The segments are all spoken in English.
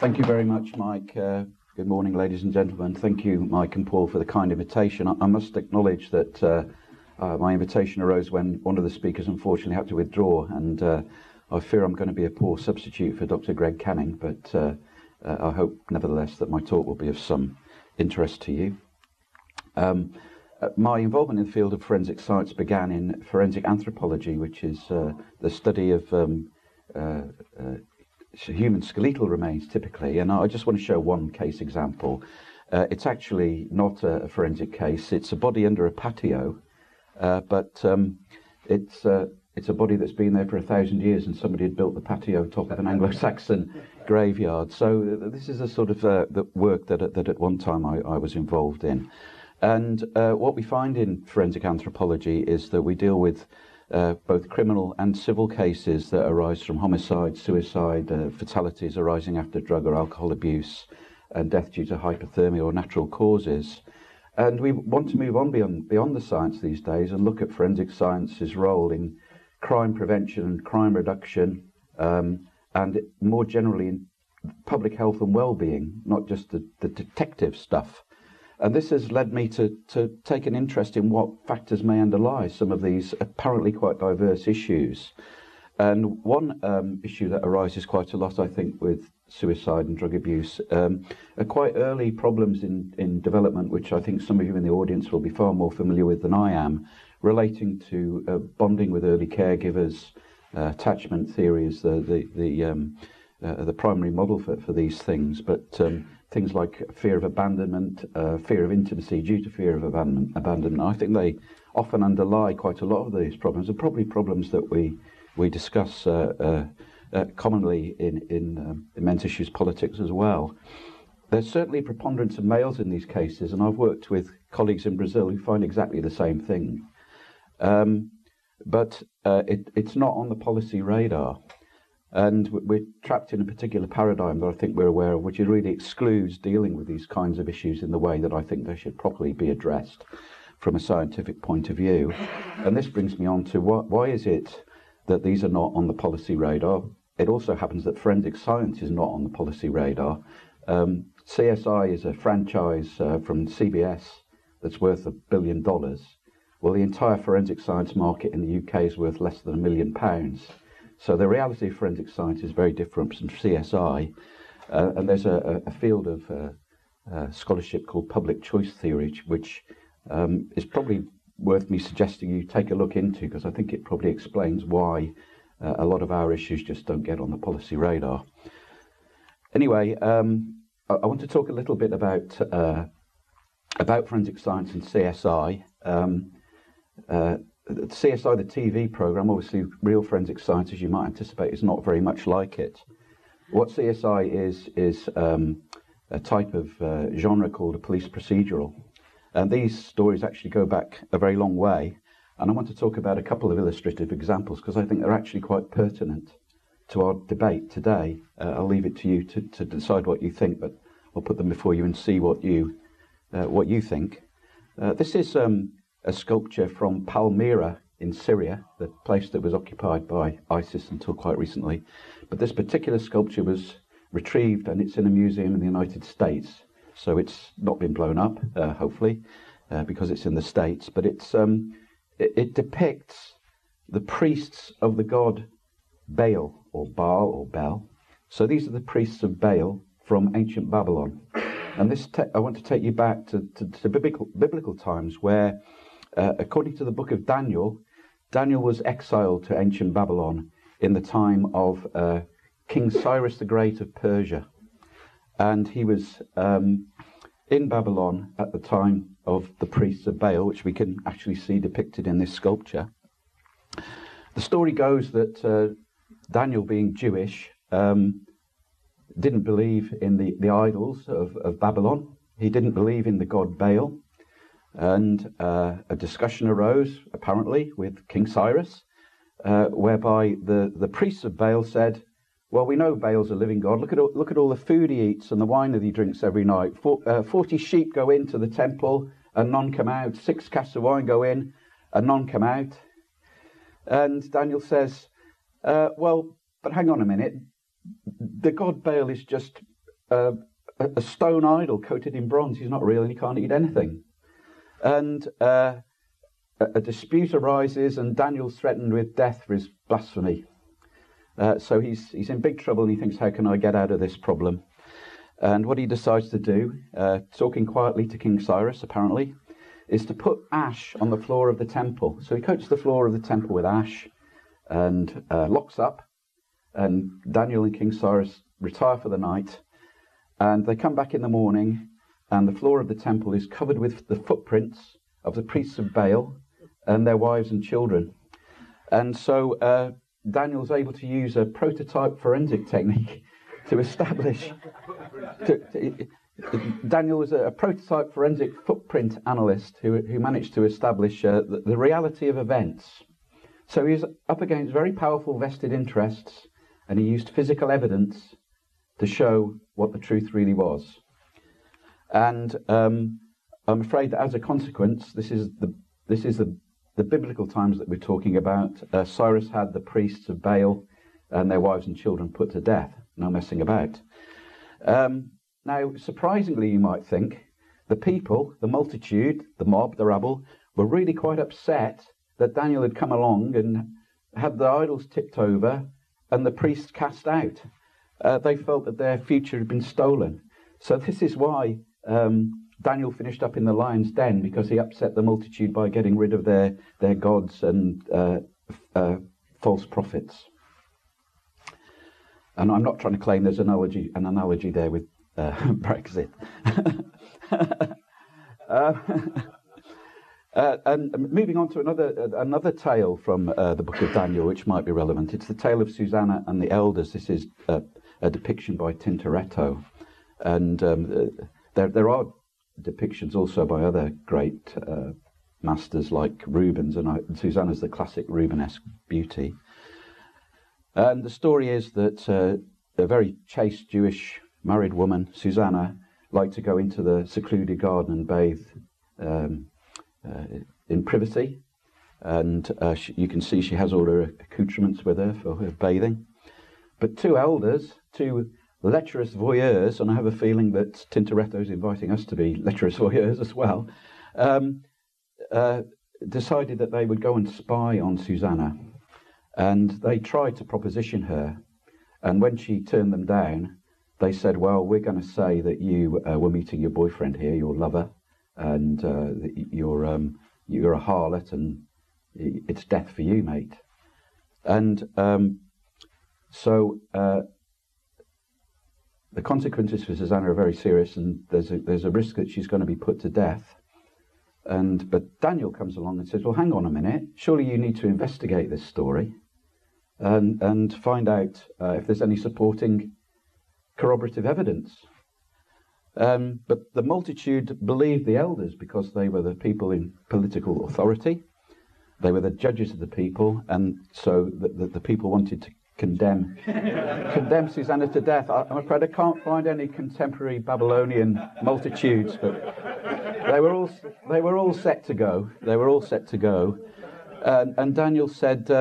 Thank you very much, Mike. Good morning, ladies and gentlemen. Thank you, Mike and Paul, for the kind invitation. I must acknowledge that my invitation arose when one of the speakers unfortunately had to withdraw, and I fear I'm going to be a poor substitute for Dr. Greg Canning, but I hope, nevertheless, that my talk will be of some interest to you. My involvement in the field of forensic science began in forensic anthropology, which is the study of human skeletal remains, typically. And I just want to show one case example. It's actually not a forensic case. It's a body under a patio, but it's a body that's been there for 1,000 years, and somebody had built the patio on top of an Anglo-Saxon graveyard. So this is a sort of the work that at one time I was involved in. And what we find in forensic anthropology is that we deal with both criminal and civil cases that arise from homicide, suicide, fatalities arising after drug or alcohol abuse, and death due to hypothermia or natural causes. And we want to move on beyond the science these days and look at forensic science's role in crime prevention and crime reduction, and more generally in public health and well-being, not just the detective stuff. And this has led me to take an interest in what factors may underlie some of these apparently quite diverse issues. And one issue that arises quite a lot, I think, with suicide and drug abuse are quite early problems in development, which I think some of you in the audience will be far more familiar with than I am, relating to bonding with early caregivers, attachment theories, the primary model for these things, but things like fear of abandonment, fear of intimacy due to fear of abandonment. I think they often underlie quite a lot of these problems, and probably problems that we discuss commonly in men's issues politics as well. There's certainly a preponderance of males in these cases, and I've worked with colleagues in Brazil who find exactly the same thing. But it's not on the policy radar. And we're trapped in a particular paradigm that I think we're aware of, which really excludes dealing with these kinds of issues in the way that I think they should properly be addressed from a scientific point of view. And this brings me on to why is it that these are not on the policy radar? It also happens that forensic science is not on the policy radar. CSI is a franchise from CBS that's worth $1 billion. Well, the entire forensic science market in the UK is worth less than £1 million. So the reality of forensic science is very different from CSI. And there's a field of scholarship called public choice theory, which is probably worth me suggesting you take a look into, because I think it probably explains why a lot of our issues just don't get on the policy radar. Anyway, I want to talk a little bit about forensic science and CSI. CSI, the TV program, obviously real forensic science, as you might anticipate, is not very much like it. What CSI is a type of genre called a police procedural. And these stories actually go back a very long way. And I want to talk about a couple of illustrative examples because I think they're actually quite pertinent to our debate today. I'll leave it to you to decide what you think, but I'll put them before you and see what you think. This is a sculpture from Palmyra in Syria, the place that was occupied by ISIS until quite recently. But this particular sculpture was retrieved and it's in a museum in the United States. So it's not been blown up, hopefully, because it's in the States. But it depicts the priests of the god Baal, or Baal, or Bel. So these are the priests of Baal from ancient Babylon. And this I want to take you back to biblical times where, according to the book of Daniel, Daniel was exiled to ancient Babylon in the time of King Cyrus the Great of Persia. And he was in Babylon at the time of the priests of Baal, which we can actually see depicted in this sculpture. The story goes that Daniel, being Jewish, didn't believe in the idols of Babylon. He didn't believe in the god Baal. And a discussion arose, apparently, with King Cyrus, whereby the priests of Baal said, well, we know Baal's a living god. Look at all the food he eats and the wine that he drinks every night. 40 sheep go into the temple and none come out. 6 casks of wine go in and none come out. And Daniel says, well, but hang on a minute. The god Baal is just a stone idol coated in bronze. He's not real and he can't eat anything. And a dispute arises, and Daniel's threatened with death for his blasphemy. So he's in big trouble, and he thinks, how can I get out of this problem? And what he decides to do, talking quietly to King Cyrus, apparently, is to put ash on the floor of the temple. So he coats the floor of the temple with ash and locks up. And Daniel and King Cyrus retire for the night. And they come back in the morning, and the floor of the temple is covered with the footprints of the priests of Baal and their wives and children. And so Daniel's able to use a prototype forensic technique to establish... Daniel was a prototype forensic footprint analyst who managed to establish the reality of events. So he's up against very powerful vested interests, and he used physical evidence to show what the truth really was. And I'm afraid that as a consequence, this is the biblical times that we're talking about. Cyrus had the priests of Baal and their wives and children put to death. No messing about. Now, surprisingly, you might think, the people, the multitude, the mob, the rabble, were really quite upset that Daniel had come along and had the idols tipped over and the priests cast out. They felt that their future had been stolen. So this is why Daniel finished up in the lion's den, because he upset the multitude by getting rid of their gods and false prophets. And I'm not trying to claim there's an analogy there with Brexit. And moving on to another tale from the book of Daniel, which might be relevant. It's the tale of Susanna and the elders. This is a depiction by Tintoretto. And there are depictions also by other great masters like Rubens, and Susanna's the classic Rubenesque beauty. And the story is that a very chaste Jewish married woman, Susanna, liked to go into the secluded garden and bathe in privacy. And you can see she has all her accoutrements with her for her bathing. But two elders, two lecherous voyeurs, and I have a feeling that Tintoretto is inviting us to be lecherous voyeurs as well, decided that they would go and spy on Susanna. And they tried to proposition her. And when she turned them down, they said, well, we're going to say that you were meeting your boyfriend here, your lover, and you're a harlot, and it's death for you, mate. And so the consequences for Susanna are very serious, and there's a risk that she's going to be put to death. But Daniel comes along and says, well, hang on a minute, surely you need to investigate this story and find out if there's any supporting corroborative evidence. But the multitude believed the elders because they were the people in political authority. They were the judges of the people, and so the people wanted to condemn Susanna to death. I'm afraid I can't find any contemporary Babylonian multitudes, but they were all set to go. They were all set to go. And Daniel said,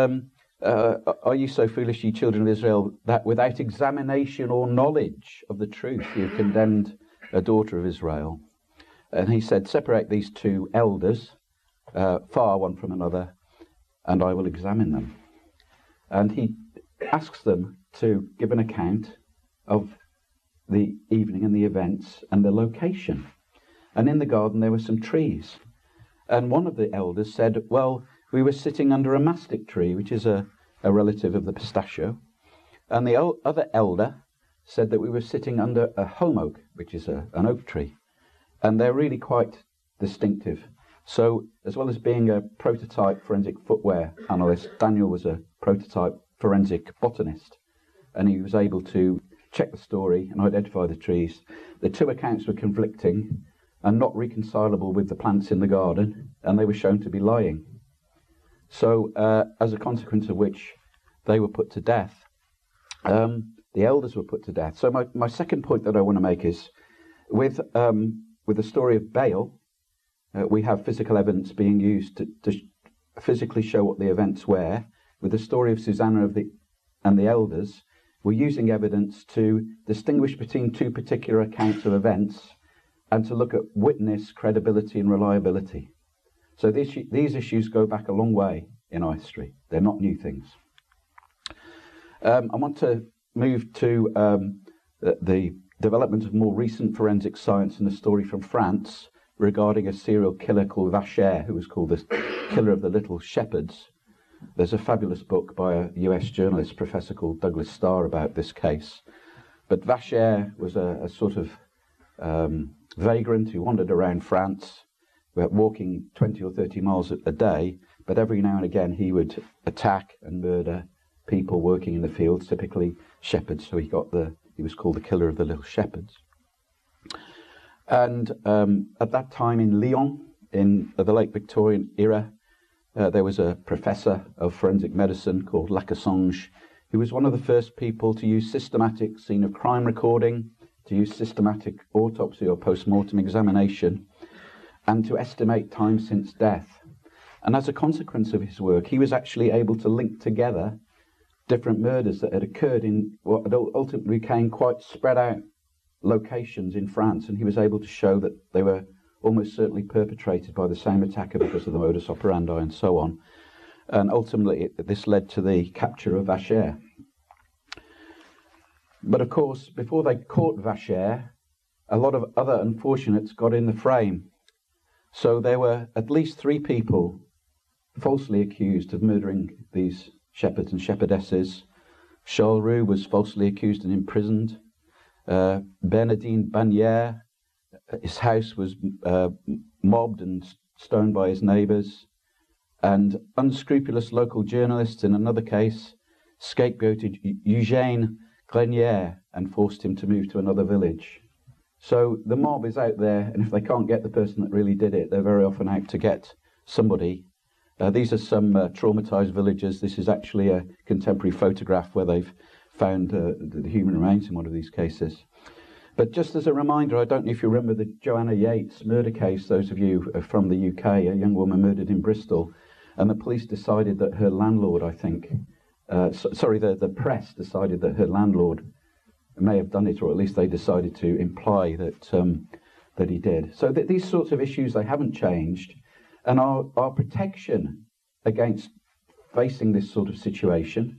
are you so foolish, ye children of Israel, that without examination or knowledge of the truth you have condemned a daughter of Israel? And he said, separate these two elders, far one from another, and I will examine them. And he asks them to give an account of the evening and the events and the location. And in the garden there were some trees. And one of the elders said, well, we were sitting under a mastic tree, which is a relative of the pistachio. And the other elder said that we were sitting under a holm oak, which is an oak tree. And they're really quite distinctive. So as well as being a prototype forensic footwear analyst, Daniel was a prototype forensic botanist. And he was able to check the story and identify the trees. The two accounts were conflicting and not reconcilable with the plants in the garden, and they were shown to be lying. So as a consequence of which they were put to death. The elders were put to death. So my second point that I want to make is, with the story of Baal, we have physical evidence being used to physically show what the events were. With the story of Susanna and the elders, were using evidence to distinguish between two particular accounts of events and to look at witness credibility and reliability. So these issues go back a long way in our history. They're not new things. I want to move to the development of more recent forensic science and a story from France regarding a serial killer called Vacher, who was called the killer of the little shepherds. There's a fabulous book by a US journalist, professor called Douglas Starr, about this case. But Vacher was a sort of vagrant who wandered around France, walking 20 or 30 miles a day, but every now and again he would attack and murder people working in the fields, typically shepherds, so he was called the killer of the little shepherds. And at that time in Lyon, in the late Victorian era, there was a professor of forensic medicine called Accusations, who was one of the first people to use systematic scene of crime recording, to use systematic autopsy or post-mortem examination, and to estimate time since death. And as a consequence of his work, he was actually able to link together different murders that had occurred in what ultimately became quite spread out locations in France, and he was able to show that they were almost certainly perpetrated by the same attacker because of the modus operandi and so on. And ultimately this led to the capture of Vacher. But of course, before they caught Vacher, a lot of other unfortunates got in the frame. So there were at least 3 people falsely accused of murdering these shepherds and shepherdesses. Charles Roux was falsely accused and imprisoned. Bernardine Bagnière, his house was mobbed and stoned by his neighbours. And unscrupulous local journalists, in another case, scapegoated Eugène Grenier and forced him to move to another village. So the mob is out there, and if they can't get the person that really did it, they're very often out to get somebody. These are some traumatised villagers. This is actually a contemporary photograph where they've found the human remains in one of these cases. But just as a reminder, I don't know if you remember the Joanna Yates murder case, those of you from the UK, a young woman murdered in Bristol, and the police decided that her landlord, I think, the press decided that her landlord may have done it, or at least they decided to imply that he did. So these sorts of issues, they haven't changed. And our protection against facing this sort of situation,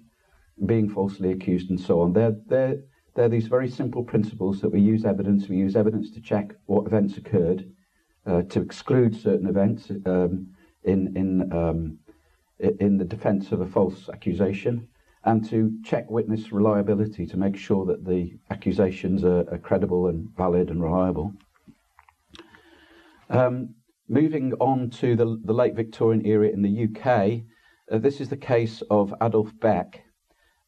being falsely accused and so on, they're these very simple principles that we use evidence. We use evidence to check what events occurred, to exclude certain events in the defence of a false accusation, and to check witness reliability to make sure that the accusations are credible and valid and reliable. Moving on to the late Victorian era in the UK, this is the case of Adolf Beck.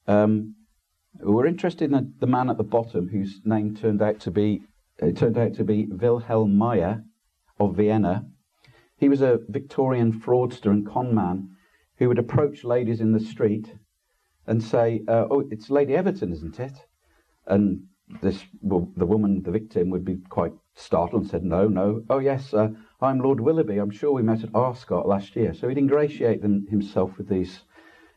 We're interested in the man at the bottom, whose name turned out to be Wilhelm Meyer of Vienna. He was a Victorian fraudster and con man who would approach ladies in the street and say, "Oh, it's Lady Evison, isn't it?" And the woman, the victim, would be quite startled and said, "No. Oh, yes, I'm Lord Willoughby. I'm sure we met at Arscott last year." So he'd ingratiate himself with these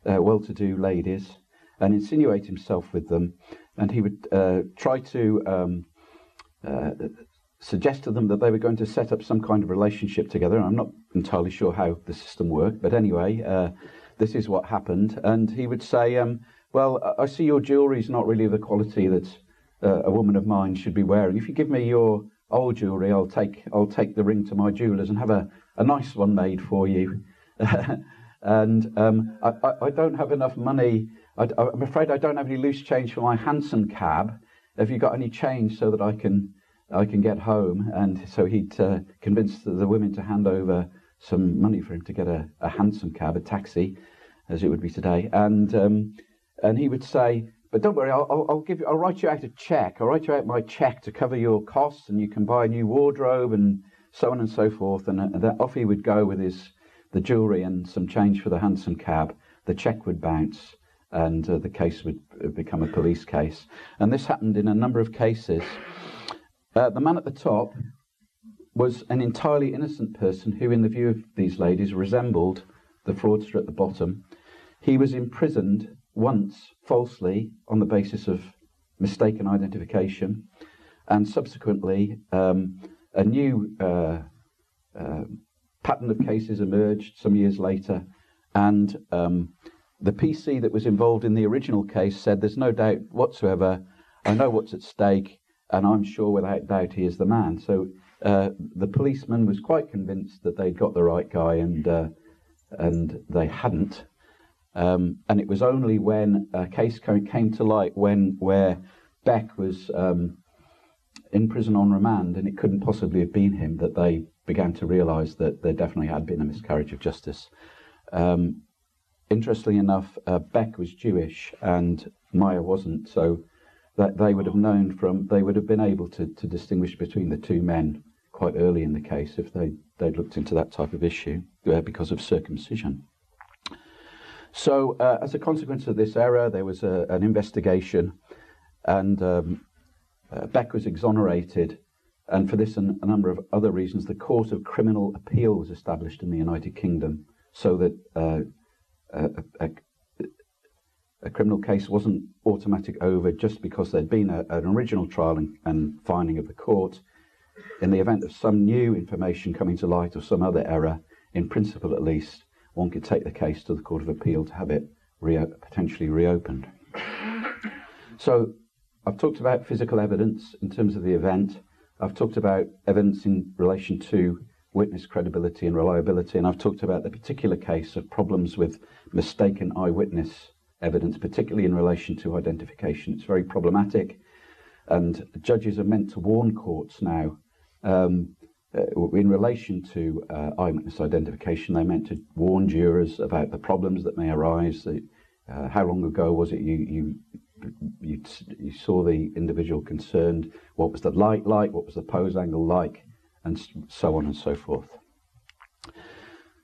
well-to-do ladies and insinuate himself with them, and he would try to suggest to them that they were going to set up some kind of relationship together. I'm not entirely sure how the system worked, but anyway, this is what happened. And he would say, "Well, I see your jewellery is not really the quality that a woman of mine should be wearing. If you give me your old jewellery, I'll take the ring to my jeweller's and have a nice one made for you." And I don't have enough money. I'm afraid I don't have any loose change for my hansom cab. Have you got any change so that I can get home? And so he'd convince the women to hand over some money for him to get a hansom cab, a taxi, as it would be today. And he would say, "But don't worry, I'll write you out a check. I'll write you out my check to cover your costs, and you can buy a new wardrobe," and so on and so forth. And then off he would go with the jewellery and some change for the hansom cab. The check would bounce, and the case would become a police case. And this happened in a number of cases. The man at the top was an entirely innocent person who, in the view of these ladies, resembled the fraudster at the bottom. He was imprisoned once falsely on the basis of mistaken identification, and subsequently a new pattern of cases emerged some years later, and the PC that was involved in the original case said, "There's no doubt whatsoever, I know what's at stake, and I'm sure without doubt he is the man." So the policeman was quite convinced that they'd got the right guy, and they hadn't. And it was only when a case came to light where Beck was in prison on remand, and it couldn't possibly have been him, that they began to realise that there definitely had been a miscarriage of justice. Interestingly enough, Beck was Jewish and Meyer wasn't, so that they would have been able to distinguish between the two men quite early in the case if they'd looked into that type of issue because of circumcision. So as a consequence of this error, there was an investigation, and Beck was exonerated, and for this and a number of other reasons, the Court of Criminal Appeal was established in the United Kingdom, so that a criminal case wasn't automatic over just because there'd been an original trial and finding of the court. In the event of some new information coming to light or some other error, in principle at least, one could take the case to the Court of Appeal to have it potentially reopened. So I've talked about physical evidence in terms of the event. I've talked about evidence in relation to witness credibility and reliability, and I've talked about the particular case of problems with mistaken eyewitness evidence, particularly in relation to identification. It's very problematic, and judges are meant to warn courts now in relation to eyewitness identification. They're meant to warn jurors about the problems that may arise. How long ago was it you saw the individual concerned? What was the light like? What was the pose angle like? And so on and so forth.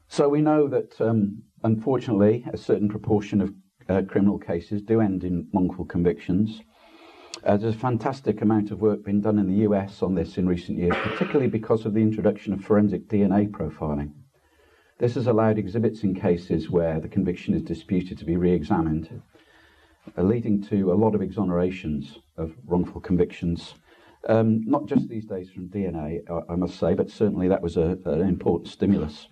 So we know that, unfortunately, a certain proportion of criminal cases do end in wrongful convictions. There's a fantastic amount of work being done in the US on this in recent years, particularly because of the introduction of forensic DNA profiling. This has allowed exhibits in cases where the conviction is disputed to be re-examined, leading to a lot of exonerations of wrongful convictions. Not just these days from DNA, I must say, but certainly that was an important stimulus.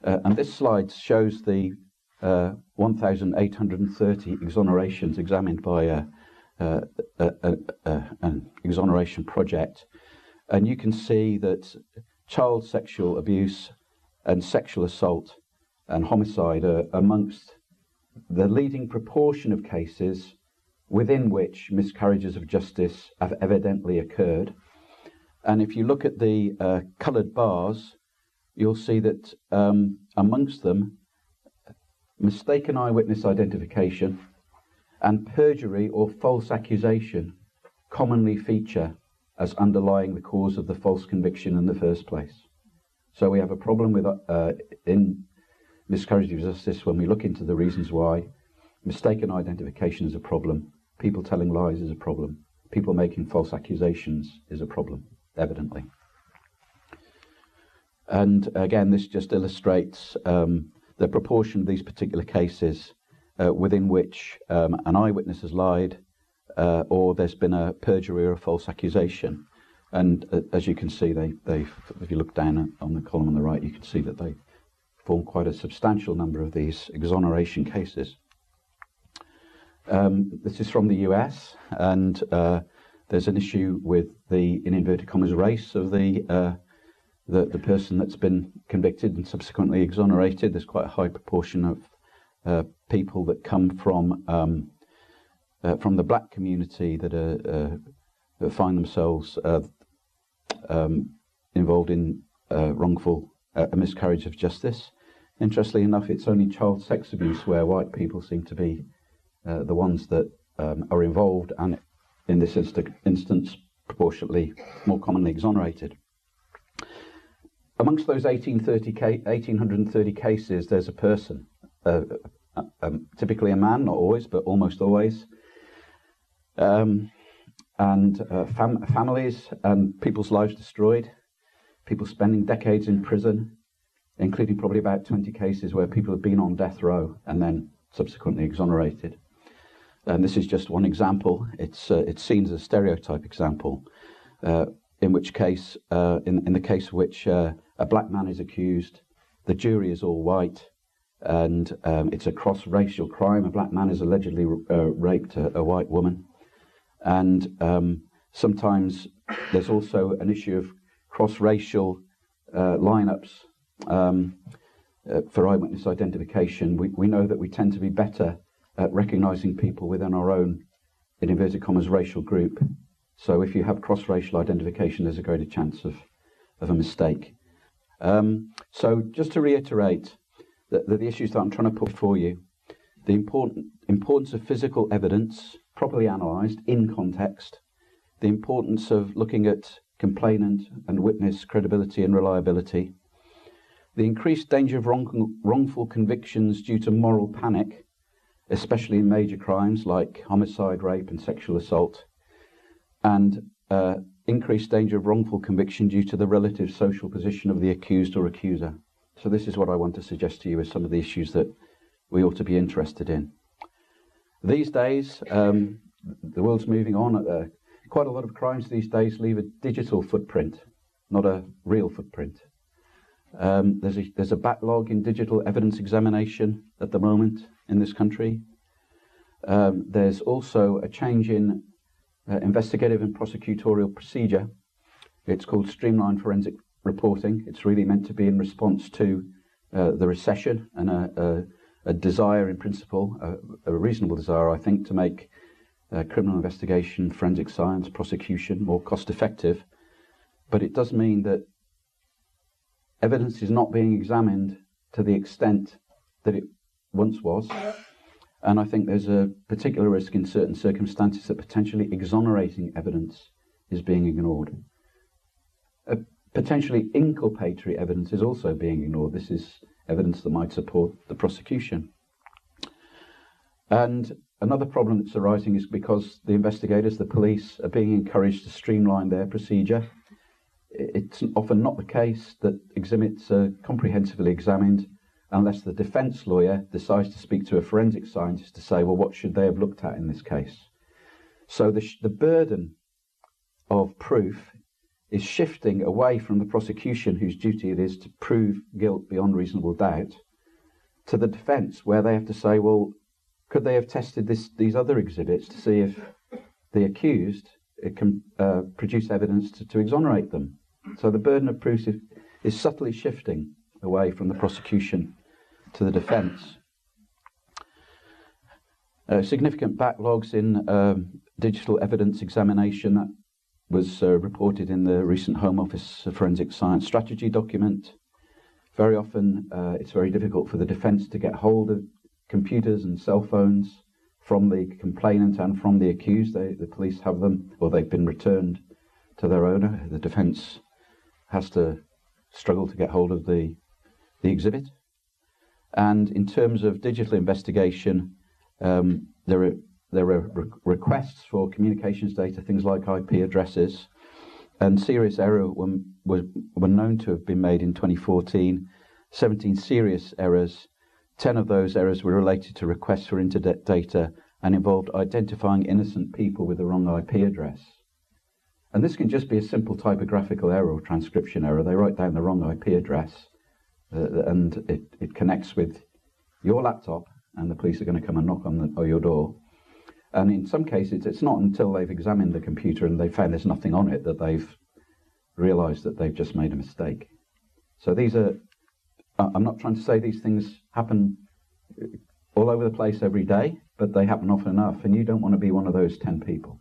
And this slide shows the 1,830 exonerations examined by an exoneration project. And you can see that child sexual abuse and sexual assault and homicide are amongst the leading proportion of cases within which miscarriages of justice have evidently occurred. And if you look at the coloured bars, you'll see that amongst them, mistaken eyewitness identification and perjury or false accusation commonly feature as underlying the cause of the false conviction in the first place. So we have a problem with in miscarriage of justice when we look into the reasons why. Mistaken identification is a problem. People telling lies is a problem. People making false accusations is a problem, evidently. And again, this just illustrates the proportion of these particular cases within which an eyewitness has lied or there's been a perjury or a false accusation. And as you can see, if you look down on the column on the right, you can see that they form quite a substantial number of these exoneration cases. This is from the US, and there's an issue with the, in inverted commas, race of the person that's been convicted and subsequently exonerated. There's quite a high proportion of people that come from the black community that find themselves involved in wrongful miscarriage of justice. Interestingly enough, it's only child sex abuse where white people seem to be the ones that are involved, and in this instance, proportionately more commonly exonerated. Amongst those 1,830 cases, there's a person, typically a man, not always, but almost always, and families and people's lives destroyed, people spending decades in prison, including probably about 20 cases where people have been on death row and then subsequently exonerated. And this is just one example. It's seen as a stereotype example, in which case, in the case of which a black man is accused, the jury is all white, and it's a cross-racial crime. A black man has allegedly raped a white woman. And sometimes there's also an issue of cross-racial lineups for eyewitness identification. We know that we tend to be better at recognising people within our own, in inverted commas, racial group. So if you have cross-racial identification, there's a greater chance of a mistake. So just to reiterate that the issues that I'm trying to put before you, the importance of physical evidence, properly analysed in context, the importance of looking at complainant and witness credibility and reliability, the increased danger of wrongful convictions due to moral panic, especially in major crimes like homicide, rape and sexual assault, and increased danger of wrongful conviction due to the relative social position of the accused or accuser. So this is what I want to suggest to you as some of the issues that we ought to be interested in. These days, the world's moving on. Quite a lot of crimes these days leave a digital footprint, not a real footprint. There's a backlog in digital evidence examination at the moment in this country. There's also a change in investigative and prosecutorial procedure. It's called Streamlined forensic reporting. It's really meant to be in response to the recession and a desire, in principle, a reasonable desire, I think, to make criminal investigation, forensic science, prosecution more cost-effective. But it does mean that evidence is not being examined to the extent that it once was. And I think there's a particular risk in certain circumstances that potentially exonerating evidence is being ignored. Potentially inculpatory evidence is also being ignored. This is evidence that might support the prosecution. And another problem that's arising is because the investigators, the police, are being encouraged to streamline their procedure. It's often not the case that exhibits are comprehensively examined unless the defence lawyer decides to speak to a forensic scientist to say, well, what should they have looked at in this case? So the burden of proof is shifting away from the prosecution, whose duty it is to prove guilt beyond reasonable doubt, to the defence, where they have to say, well, could they have tested these other exhibits to see if the accused can produce evidence to exonerate them? So the burden of proof is subtly shifting away from the prosecution to the defence. Significant backlogs in digital evidence examination. That was reported in the recent Home Office Forensic Science Strategy document. Very often it's very difficult for the defence to get hold of computers and cell phones from the complainant and from the accused. The police have them, or they've been returned to their owner. The defence has to struggle to get hold of the exhibit. And in terms of digital investigation, there are requests for communications data, things like IP addresses, and serious error were known to have been made in 2014, 17 serious errors. 10 of those errors were related to requests for internet data and involved identifying innocent people with the wrong IP address. And this can just be a simple typographical error or transcription error. They write down the wrong IP address and it connects with your laptop, and the police are going to come and knock on your door. And in some cases, it's not until they've examined the computer and they've found there's nothing on it that they've realised that they've just made a mistake. So these are, I'm not trying to say these things happen all over the place every day, but they happen often enough, and you don't want to be one of those 10 people.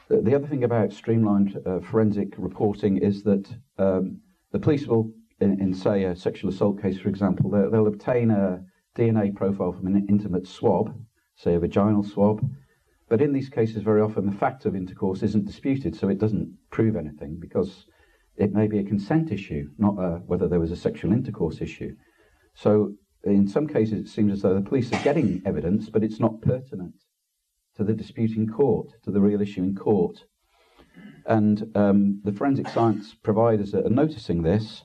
The other thing about streamlined forensic reporting is that the police will, in say, a sexual assault case, for example, they'll obtain a DNA profile from an intimate swab, say a vaginal swab, but in these cases very often the fact of intercourse isn't disputed, so it doesn't prove anything, because it may be a consent issue, not whether there was a sexual intercourse issue. So in some cases it seems as though the police are getting evidence, but it's not pertinent to the dispute in court, to the real issue in court. And the forensic science providers are noticing this,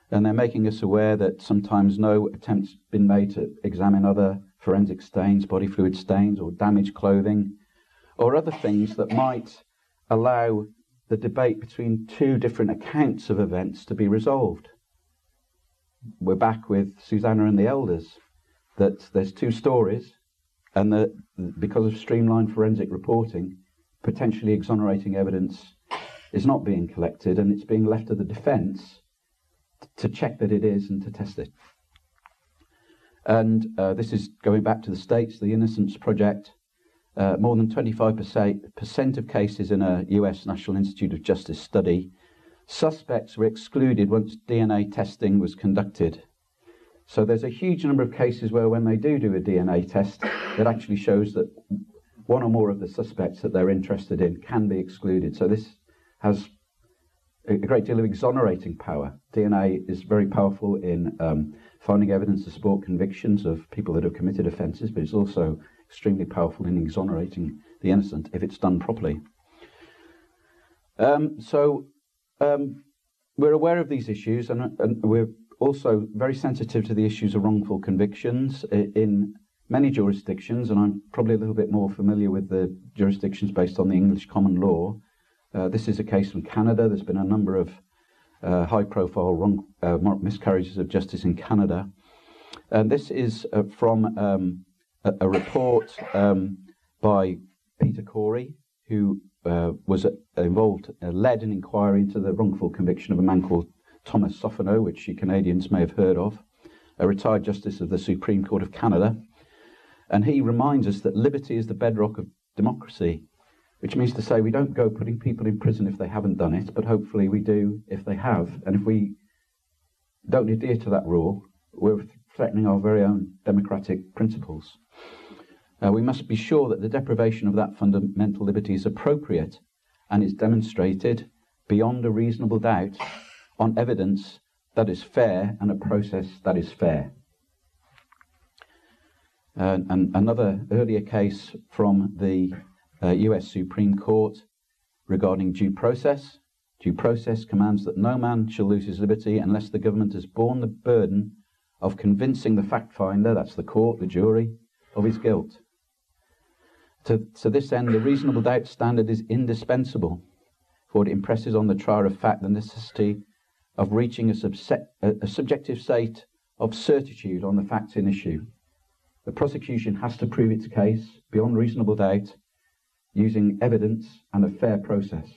and they're making us aware that sometimes no attempt's been made to examine other forensic stains, body fluid stains, or damaged clothing, or other things that might allow the debate between two different accounts of events to be resolved. We're back with Susanna and the Elders, that there's two stories, and that because of streamlined forensic reporting, potentially exonerating evidence is not being collected, and it's being left to the defence to check that it is and to test it. And this is going back to the States, the Innocence Project. More than 25% of cases in a US National Institute of Justice study, suspects were excluded once DNA testing was conducted. So there's a huge number of cases where when they do a DNA test, it actually shows that one or more of the suspects that they're interested in can be excluded. So this has a great deal of exonerating power. DNA is very powerful in finding evidence to support convictions of people that have committed offences, but it's also extremely powerful in exonerating the innocent if it's done properly. We're aware of these issues, and we're also very sensitive to the issues of wrongful convictions in many jurisdictions, and I'm probably a little bit more familiar with the jurisdictions based on the English common law. This is a case from Canada. There's been a number of high-profile miscarriages of justice in Canada. And this is from a report by Peter Corey, who was involved, led an inquiry into the wrongful conviction of a man called Thomas Soffeno, which you Canadians may have heard of, a retired justice of the Supreme Court of Canada. And he reminds us that liberty is the bedrock of democracy, which means to say we don't go putting people in prison if they haven't done it, but hopefully we do if they have. And if we don't adhere to that rule, we're threatening our very own democratic principles. We must be sure that the deprivation of that fundamental liberty is appropriate and is demonstrated beyond a reasonable doubt on evidence that is fair and a process that is fair. And another earlier case from the US Supreme Court regarding due process. Due process commands that no man shall lose his liberty unless the government has borne the burden of convincing the fact finder, that's the court, the jury, of his guilt. To this end, the reasonable doubt standard is indispensable, for it impresses on the trier of fact the necessity of reaching a subjective state of certitude on the facts in issue. The prosecution has to prove its case beyond reasonable doubt using evidence and a fair process.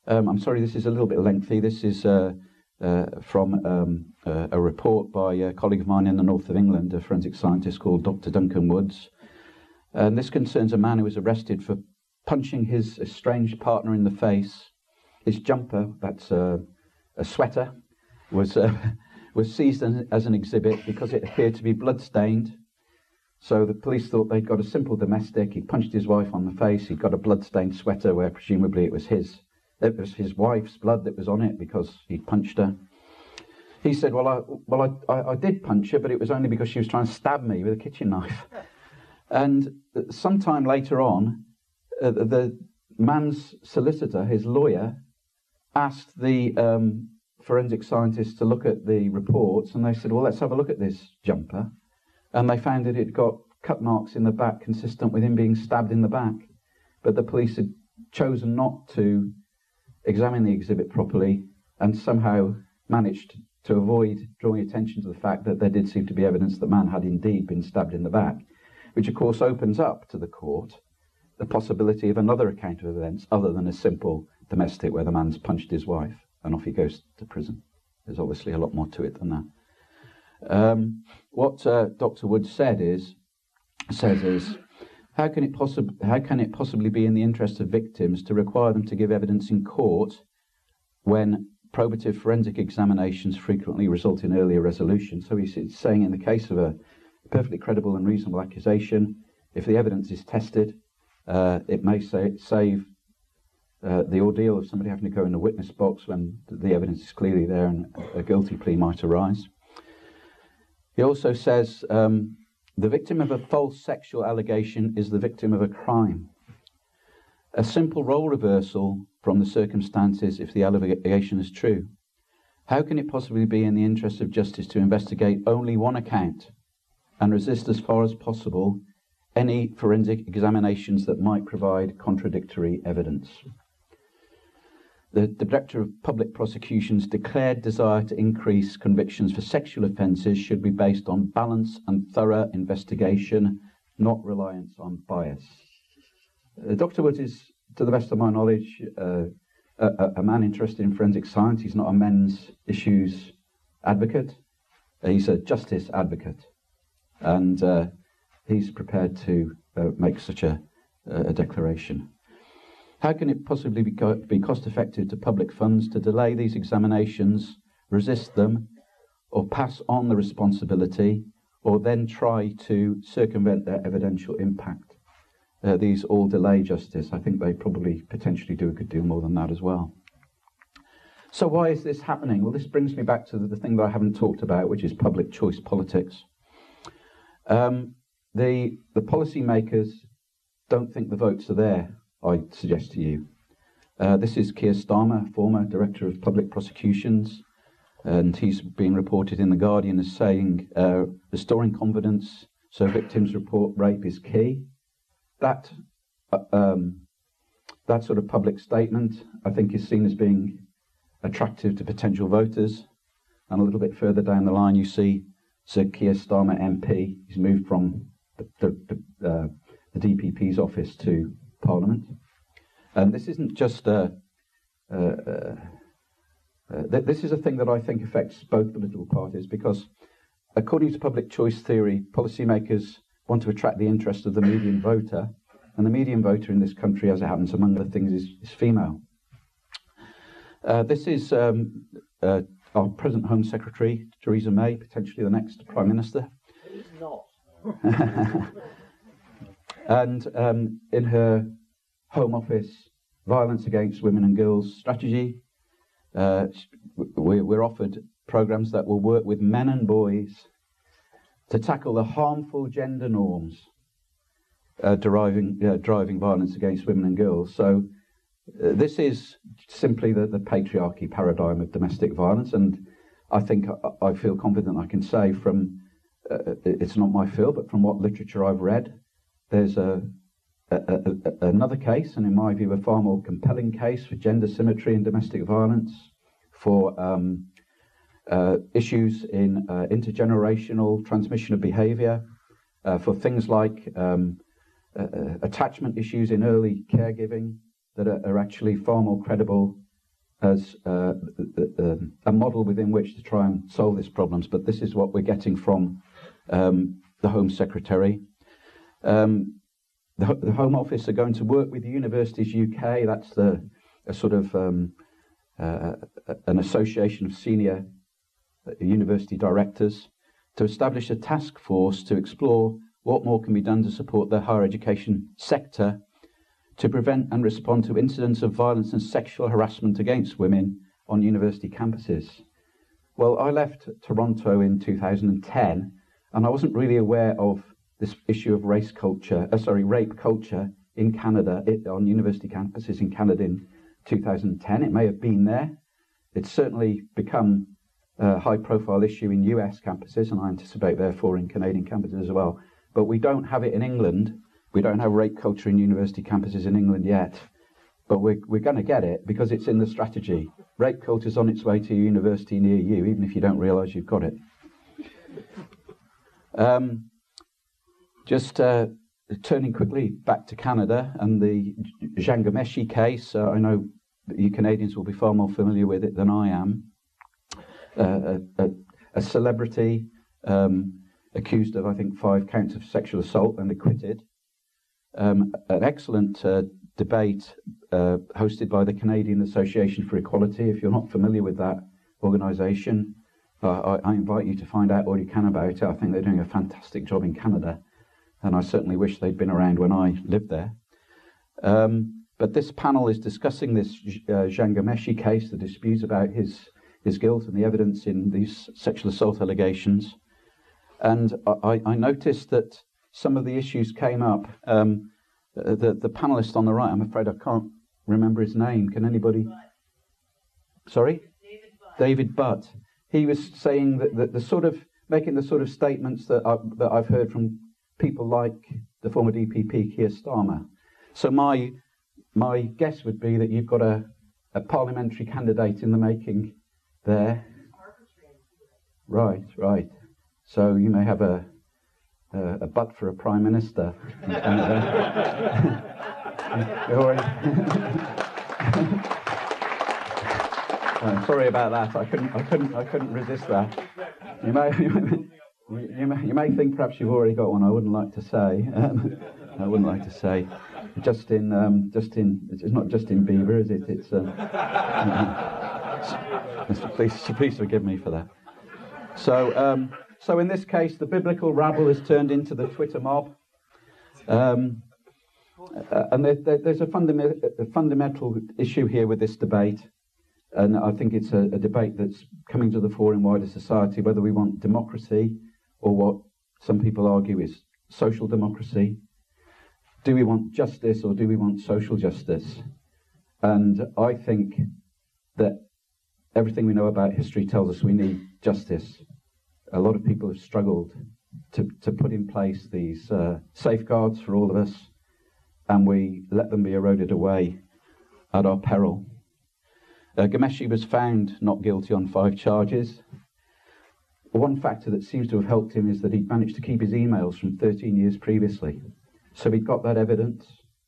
I'm sorry, this is a little bit lengthy. This is from a report by a colleague of mine in the north of England, a forensic scientist called Dr. Duncan Woods. And this concerns a man who was arrested for punching his estranged partner in the face. His jumper, that's a sweater, was seized as an exhibit because it appeared to be blood-stained. So the police thought they'd got a simple domestic. He'd punched his wife on the face. He'd got a blood-stained sweater where presumably it was his wife's blood that was on it because he'd punched her. He said, I did punch her, but it was only because she was trying to stab me with a kitchen knife. And sometime later on, the man's solicitor, his lawyer, asked the forensic scientists to look at the reports, and they said, well, let's have a look at this jumper. And they found that it got cut marks in the back consistent with him being stabbed in the back. But the police had chosen not to examine the exhibit properly and somehow managed to avoid drawing attention to the fact that there did seem to be evidence that man had indeed been stabbed in the back, which of course opens up to the court the possibility of another account of events other than a simple domestic where the man's punched his wife and off he goes to prison. There's obviously a lot more to it than that. What Dr. Woods says is, how can it possibly be in the interest of victims to require them to give evidence in court when probative forensic examinations frequently result in earlier resolution? So he's saying in the case of a perfectly credible and reasonable accusation, if the evidence is tested, it may save the ordeal of somebody having to go in the witness box when the evidence is clearly there and a guilty plea might arise. He also says, the victim of a false sexual allegation is the victim of a crime. A simple role reversal from the circumstances if the allegation is true. How can it possibly be in the interest of justice to investigate only one account and resist as far as possible any forensic examinations that might provide contradictory evidence? The Director of Public Prosecution's declared desire to increase convictions for sexual offences should be based on balance and thorough investigation, not reliance on bias. Dr. Woods is, to the best of my knowledge, a man interested in forensic science. He's not a men's issues advocate. He's a justice advocate. And he's prepared to make such a declaration. How can it possibly be cost-effective to public funds to delay these examinations, resist them, or pass on the responsibility, or then try to circumvent their evidential impact? These all delay justice. I think they probably potentially do a good deal more than that as well. So why is this happening? Well, this brings me back to the thing that I haven't talked about, which is public choice politics. The policymakers don't think the votes are there, I suggest to you. This is Keir Starmer, former Director of Public Prosecutions, and he's been reported in The Guardian as saying, restoring confidence so victims report rape is key. That sort of public statement, I think, is seen as being attractive to potential voters. And a little bit further down the line, you see Sir Keir Starmer MP. He's moved from the DPP's office to Parliament. And this isn't just this is a thing that I think affects both political parties, because according to public choice theory, policymakers want to attract the interest of the median voter, and the median voter in this country, as it happens, among other things, is female. This is our present Home Secretary, Theresa May, potentially the next Prime Minister. It's not. And in her Home Office violence against women and girls strategy, we're offered programmes that will work with men and boys to tackle the harmful gender norms driving violence against women and girls. So this is simply the patriarchy paradigm of domestic violence, and I think I feel confident I can say from, it's not my field, but from what literature I've read, there's another case, and in my view a far more compelling case, for gender symmetry in domestic violence, for issues in intergenerational transmission of behaviour, for things like attachment issues in early caregiving that are actually far more credible as a model within which to try and solve these problems. But this is what we're getting from the Home Secretary. The Home Office are going to work with the Universities UK. That's a sort of an association of senior university directors, to establish a task force to explore what more can be done to support the higher education sector to prevent and respond to incidents of violence and sexual harassment against women on university campuses. Well, I left Toronto in 2010, and I wasn't really aware of this issue of rape culture in Canada, on university campuses in Canada in 2010. It may have been there. It's certainly become a high-profile issue in US campuses, and I anticipate, therefore, in Canadian campuses as well. But we don't have it in England. We don't have rape culture in university campuses in England yet. But we're going to get it, because it's in the strategy. Rape culture is on its way to a university near you, even if you don't realise you've got it. Just turning quickly back to Canada and the Ghomeshi case. I know that you Canadians will be far more familiar with it than I am. A celebrity accused of, I think, 5 counts of sexual assault and acquitted. An excellent debate hosted by the Canadian Association for Equality. If you're not familiar with that organisation, I invite you to find out all you can about it. I think they're doing a fantastic job in Canada, and I certainly wish they'd been around when I lived there. But this panel is discussing this Ghomeshi case, the disputes about his guilt and the evidence in these sexual assault allegations. And I noticed that some of the issues came up. The panelist on the right, I'm afraid I can't remember his name. Can anybody? Sorry? David Butt. David Butt. He was saying that the sort of making the sort of statements that I've heard from people like the former DPP Keir Starmer. So my guess would be that you've got a parliamentary candidate in the making there. Right. So you may have a butt for a prime minister. Sorry about that. I couldn't resist that. You may think perhaps you've already got one. I wouldn't like to say. Justin. It's not Justin Bieber, is it? It's. Please forgive me for that. So in this case, the biblical rabble has turned into the Twitter mob, and there's a fundamental issue here with this debate, and I think it's a debate that's coming to the fore in wider society, whether we want democracy or what some people argue is social democracy. Do we want justice or do we want social justice? And I think that everything we know about history tells us we need justice. A lot of people have struggled to put in place these safeguards for all of us, and we let them be eroded away at our peril. Ghomeshi was found not guilty on 5 charges. One factor that seems to have helped him is that he'd managed to keep his emails from 13 years previously. So he'd got that evidence,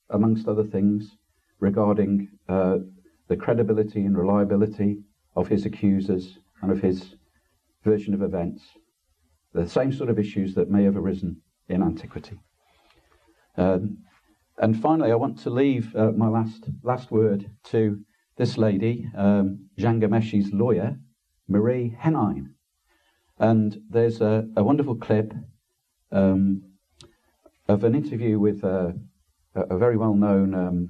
amongst other things, regarding the credibility and reliability of his accusers and of his version of events, the same sort of issues that may have arisen in antiquity. And finally, I want to leave my last word to this lady, Jean Ghomeshi's lawyer, Marie Henine. And there's a wonderful clip of an interview with a very well-known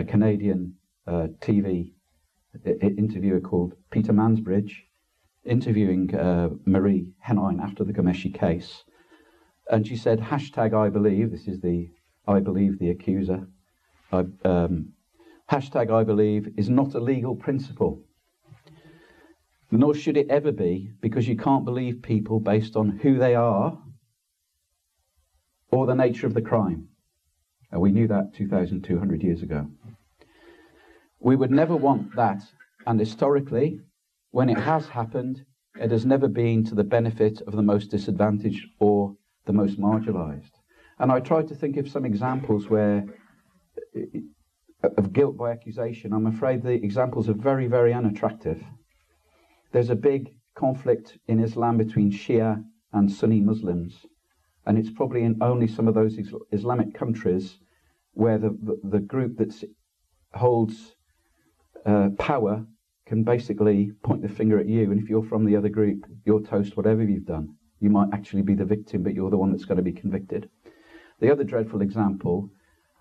Canadian TV interviewer called Peter Mansbridge, interviewing Marie Henine after the Ghomeshi case. And she said, #I believe, this is the I believe the accuser, #I believe is not a legal principle. Nor should it ever be, because you can't believe people based on who they are or the nature of the crime. And we knew that 2,200 years ago. We would never want that, and historically, when it has happened, it has never been to the benefit of the most disadvantaged or the most marginalised. And I tried to think of some examples of guilt by accusation. I'm afraid the examples are very, very unattractive. There's a big conflict in Islam between Shia and Sunni Muslims, and it's probably in only some of those Islamic countries where the group that holds power can basically point the finger at you, and if you're from the other group, you're toast whatever you've done. You might actually be the victim, but you're the one that's going to be convicted. The other dreadful example,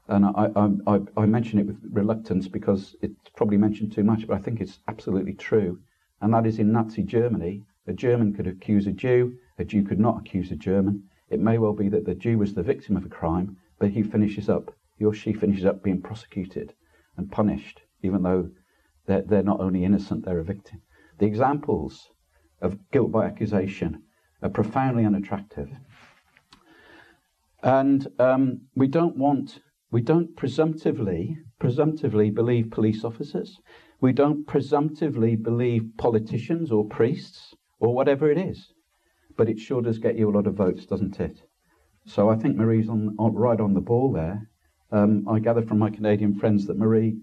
and I mention it with reluctance because it's probably mentioned too much, but I think it's absolutely true, and that is in Nazi Germany. A German could accuse a Jew could not accuse a German. It may well be that the Jew was the victim of a crime, but he or she finishes up being prosecuted and punished, even though they're not only innocent, they're a victim. The examples of guilt by accusation are profoundly unattractive. And we don't presumptively believe police officers. We don't presumptively believe politicians or priests or whatever it is. But it sure does get you a lot of votes, doesn't it? So I think Marie's right on the ball there. I gather from my Canadian friends that Marie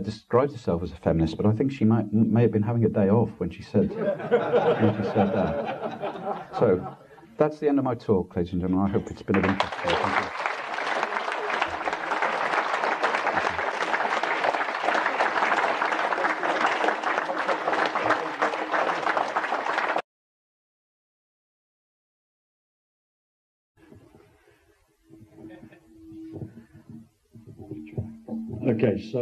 describes herself as a feminist, but I think she may have been having a day off when she said that. So that's the end of my talk, ladies and gentlemen. I hope it's been of interest to you. Thank you. Okay, so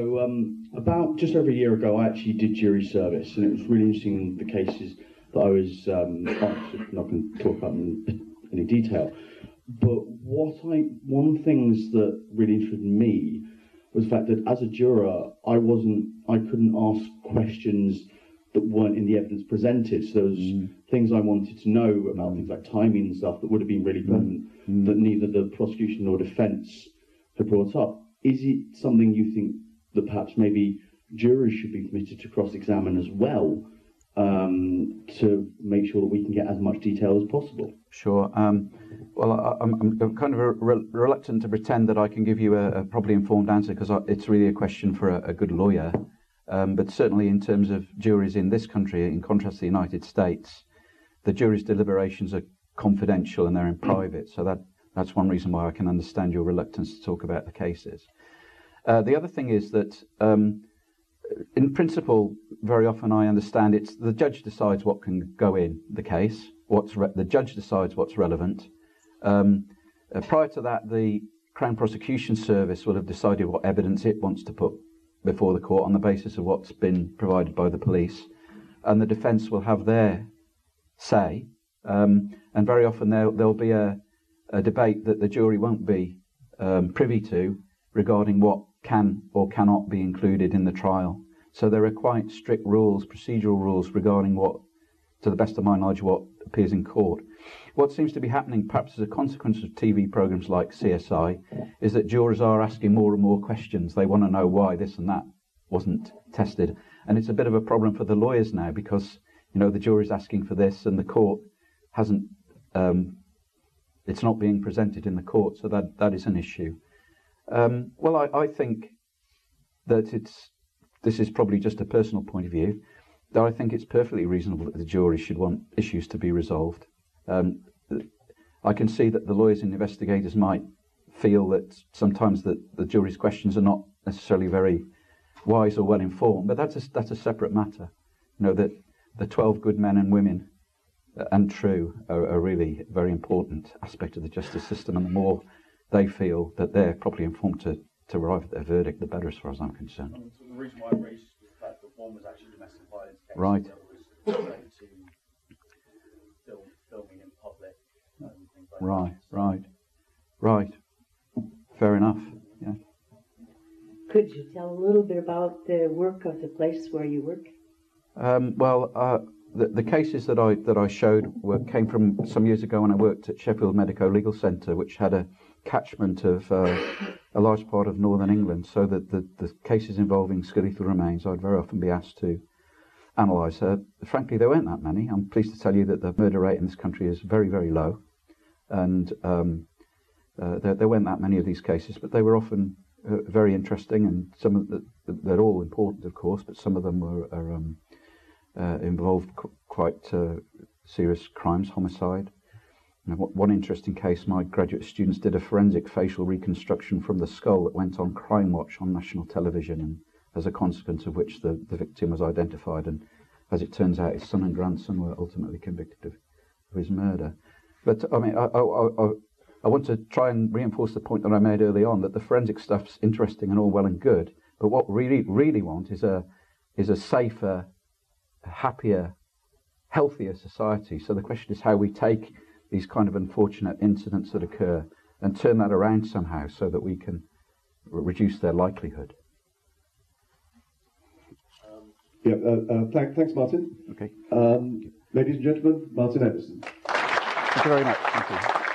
about just over a year ago, I actually did jury service, and it was really interesting, the cases that I was not going to talk about in any detail. But one of the things that really interested me was the fact that as a juror, I couldn't ask questions that weren't in the evidence presented. So there was things I wanted to know about things like timing and stuff that would have been really pertinent that neither the prosecution nor defence had brought up. Is it something you think that perhaps maybe juries should be permitted to cross-examine as well, to make sure that we can get as much detail as possible? Sure. Well, I'm kind of reluctant to pretend that I can give you a properly informed answer, because it's really a question for a good lawyer. But certainly in terms of juries in this country, in contrast to the United States, the jury's deliberations are confidential and they're in private. So that's one reason why I can understand your reluctance to talk about the cases. The other thing is that, in principle, very often I understand it's the judge decides what can go in the case. The judge decides what's relevant. Prior to that, the Crown Prosecution Service will have decided what evidence it wants to put before the court on the basis of what's been provided by the police, and the defence will have their say. And very often there'll be a debate that the jury won't be privy to regarding what can or cannot be included in the trial. So there are quite strict rules, procedural rules regarding what, to the best of my knowledge, what appears in court. What seems to be happening, perhaps as a consequence of TV programmes like CSI, is that jurors are asking more and more questions. They want to know why this and that wasn't tested. And it's a bit of a problem for the lawyers now, because, you know, the jury's asking for this and the court hasn't, it's not being presented in the court, so that is an issue. Well, I think that this is probably just a personal point of view, that I think it's perfectly reasonable that the jury should want issues to be resolved. I can see that the lawyers and investigators might feel that sometimes the jury's questions are not necessarily very wise or well informed, but that's a separate matter. You know, that the 12 good men and women and true are really a very important aspect of the justice system, and the more they feel that they're properly informed to arrive at their verdict, the better, as far as I'm concerned. So the reason why I raised was the fact that one was actually domestic violence case, right. The other was related to filming in public and things like that. Right. Fair enough. Yeah. Could you tell a little bit about the work of the place where you work? The cases that I showed came from some years ago when I worked at Sheffield Medico Legal Centre, which had a catchment of a large part of northern England, so that the cases involving skeletal remains I'd very often be asked to analyse. Frankly, there weren't that many. I'm pleased to tell you that the murder rate in this country is very, very low, and there weren't that many of these cases, but they were often very interesting, and some of they're all important, of course, but some of them involved quite serious crimes, homicide. You know, one interesting case, my graduate students did a forensic facial reconstruction from the skull that went on Crime Watch on national television, and as a consequence of which the victim was identified, and as it turns out his son and grandson were ultimately convicted of his murder. But I mean, I want to try and reinforce the point that I made early on, that the forensic stuff's interesting and all well and good, but what we really want is a safer, happier, healthier society. So the question is how we take these kind of unfortunate incidents that occur and turn that around somehow so that we can reduce their likelihood. Thanks, Martin. Okay. Ladies and gentlemen, Martin Evison. Thank you very much. Thank you.